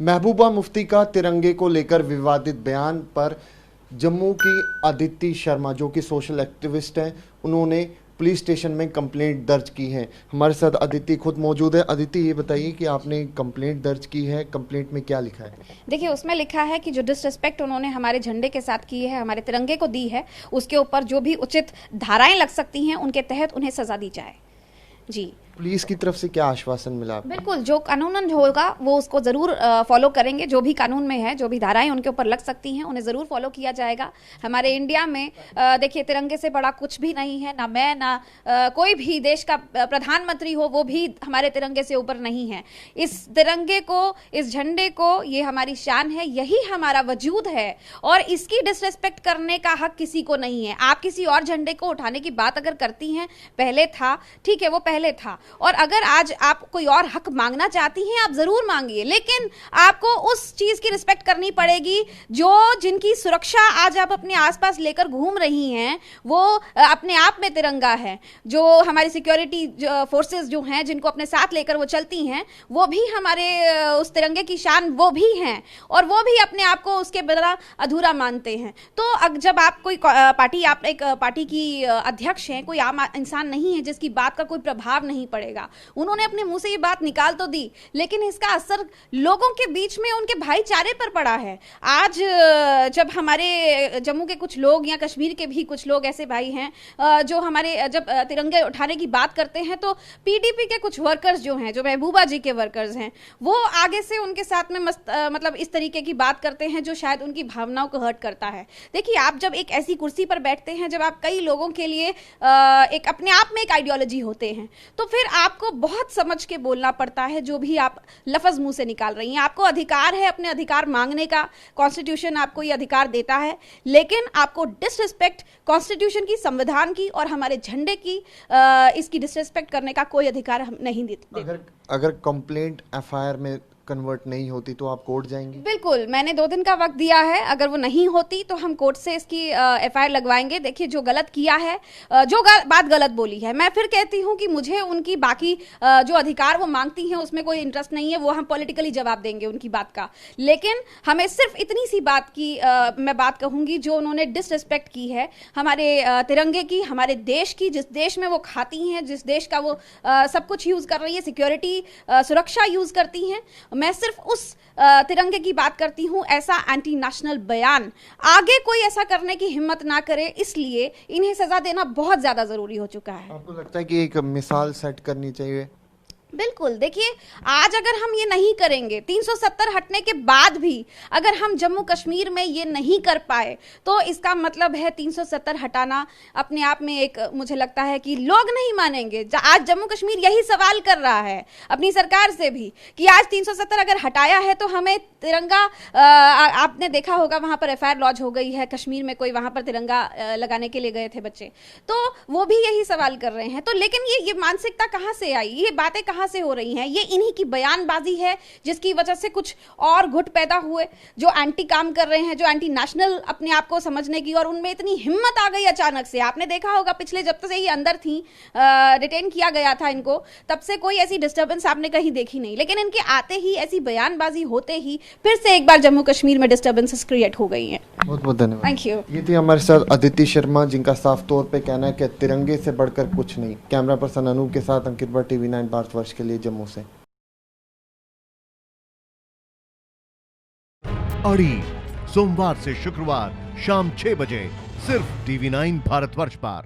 महबूबा मुफ्ती का तिरंगे को लेकर विवादित बयान पर जम्मू की अदिति शर्मा जो कि सोशल एक्टिविस्ट हैं, उन्होंने पुलिस स्टेशन में कंप्लेंट दर्ज की है। हमारे साथ अदिति खुद मौजूद है। अदिति, ये बताइए कि आपने कंप्लेंट दर्ज की है, कंप्लेंट में क्या लिखा है? देखिए, उसमें लिखा है कि जो डिसरिस्पेक्ट उन्होंने हमारे झंडे के साथ की है, हमारे तिरंगे को दी है, उसके ऊपर जो भी उचित धाराएं लग सकती हैं उनके तहत उन्हें सजा दी जाए। जी, पुलिस की तरफ से क्या आश्वासन मिला आपको? बिल्कुल, जो कानूनन होगा वो उसको ज़रूर फॉलो करेंगे। जो भी कानून में है, जो भी धाराएं उनके ऊपर लग सकती हैं, उन्हें ज़रूर फॉलो किया जाएगा। हमारे इंडिया में देखिए, तिरंगे से बड़ा कुछ भी नहीं है। ना मैं, ना कोई भी देश का प्रधानमंत्री हो, वो भी हमारे तिरंगे से ऊपर नहीं है। इस तिरंगे को, इस झंडे को, ये हमारी शान है, यही हमारा वजूद है और इसकी डिसरिस्पेक्ट करने का हक किसी को नहीं है। आप किसी और झंडे को उठाने की बात अगर करती हैं, पहले था, ठीक है, वो पहले था, और अगर आज आप कोई और हक मांगना चाहती हैं, आप जरूर मांगिए, लेकिन आपको उस चीज की रिस्पेक्ट करनी पड़ेगी जो जिनकी सुरक्षा आज आप अपने आसपास लेकर घूम रही हैं, वो अपने आप में तिरंगा है। जो हमारी सिक्योरिटी फोर्सेस जो हैं, जिनको अपने साथ लेकर वो चलती हैं, वो भी हमारे उस तिरंगे की शान वो भी हैं और वो भी अपने आप को उसके बिना अधूरा मानते हैं। तो जब आप कोई पार्टी, आप एक पार्टी की अध्यक्ष हैं, कोई आम इंसान नहीं है जिसकी बात का कोई प्रभाव नहीं पड़ेगा। उन्होंने अपने मुंह से ये बात निकाल तो दी, लेकिन इसका असर लोगों के बीच में, उनके भाईचारे पर पड़ा है। आज जब हमारे जम्मू के कुछ लोग या कश्मीर के भी कुछ लोग ऐसे भाई हैं जो हमारे जब तिरंगे उठाने की बात करते हैं, तो पीडीपी के कुछ वर्कर्स जो हैं, जो महबूबा जी के वर्कर्स हैं, वो आगे से उनके साथ में मतलब इस तरीके की बात करते हैं जो शायद उनकी भावनाओं को हर्ट करता है। देखिए, आप जब एक ऐसी कुर्सी पर बैठते हैं, जब आप कई लोगों के लिए एक अपने आप में एक आइडियोलॉजी होते हैं, तो फिर आपको बहुत समझ के बोलना पड़ता है। जो भी आप लफ्ज मुंह से निकाल रही हैं, आपको अधिकार है अपने अधिकार मांगने का, कॉन्स्टिट्यूशन आपको ये अधिकार देता है, लेकिन आपको डिसरिस्पेक्ट कॉन्स्टिट्यूशन की, संविधान की और हमारे झंडे की इसकी डिसरिस्पेक्ट करने का कोई अधिकार हम नहीं देते। अगर कंप्लेंट एफआईआर में कन्वर्ट नहीं होती तो आप कोर्ट जाएंगे? बिल्कुल, मैंने 2 दिन का वक्त दिया है। अगर वो नहीं होती तो हम कोर्ट से इसकी एफआईआर लगवाएंगे। देखिए, जो गलत किया है, जो बात गलत बोली है, मैं फिर कहती हूँ कि मुझे उनकी बाकी जो अधिकार वो मांगती हैं उसमें कोई इंटरेस्ट नहीं है। वो हम पॉलिटिकली जवाब देंगे उनकी बात का, लेकिन हमें सिर्फ इतनी सी बात की मैं बात कहूँगी, जो उन्होंने डिसरिस्पेक्ट की है हमारे तिरंगे की, हमारे देश की, जिस देश में वो खाती हैं, जिस देश का वो सब कुछ यूज़ कर रही है, सिक्योरिटी सुरक्षा यूज़ करती हैं, मैं सिर्फ उस तिरंगे की बात करती हूं। ऐसा एंटी नेशनल बयान आगे कोई ऐसा करने की हिम्मत ना करे, इसलिए इन्हें सजा देना बहुत ज्यादा जरूरी हो चुका है। आपको लगता है कि एक मिसाल सेट करनी चाहिए? बिल्कुल, देखिए, आज अगर हम ये नहीं करेंगे, 370 हटने के बाद भी अगर हम जम्मू कश्मीर में ये नहीं कर पाए, तो इसका मतलब है 370 हटाना अपने आप में एक, मुझे लगता है कि लोग नहीं मानेंगे। आज जम्मू कश्मीर यही सवाल कर रहा है अपनी सरकार से भी कि आज 370 अगर हटाया है तो हमें तिरंगा, आपने देखा होगा वहां पर एफआईआर लॉन्च हो गई है कश्मीर में, कोई वहां पर तिरंगा लगाने के लिए गए थे बच्चे, तो वो भी यही सवाल कर रहे हैं। तो लेकिन ये मानसिकता कहां से आई, ये बातें कहां से हो रही हैं? ये इन्हीं की बयानबाजी है जिसकी वजह से कुछ और गुट पैदा हुए जो एंटी काम कर रहे हैं, जो एंटी नेशनल अपने आप को समझने की, और उनमें इतनी हिम्मत आ गई अचानक से। आपने देखा होगा पिछले, जब से ही अंदर थी, डिटेन किया गया था इनको, तब से कोई ऐसी डिस्टर्बेंस आपने कहीं देखी नहीं, लेकिन इनके आते ही, ऐसी बयानबाजी होते ही फिर से एक बार जम्मू कश्मीर में डिस्टर्बेंसेस क्रिएट हो गई हैं। बहुत बहुत धन्यवाद। Thank you. ये थी हमारे साथ अदिति शर्मा, जिनका साफ तौर पे कहना है कि तिरंगे से बढ़कर कुछ नहीं। कैमरा पर्सन अनूप के साथ अंकित भट्ट, TV9 भारतवर्ष के लिए जम्मू से। अड़ी सोमवार से शुक्रवार शाम 6 बजे सिर्फ TV9 भारतवर्ष पर।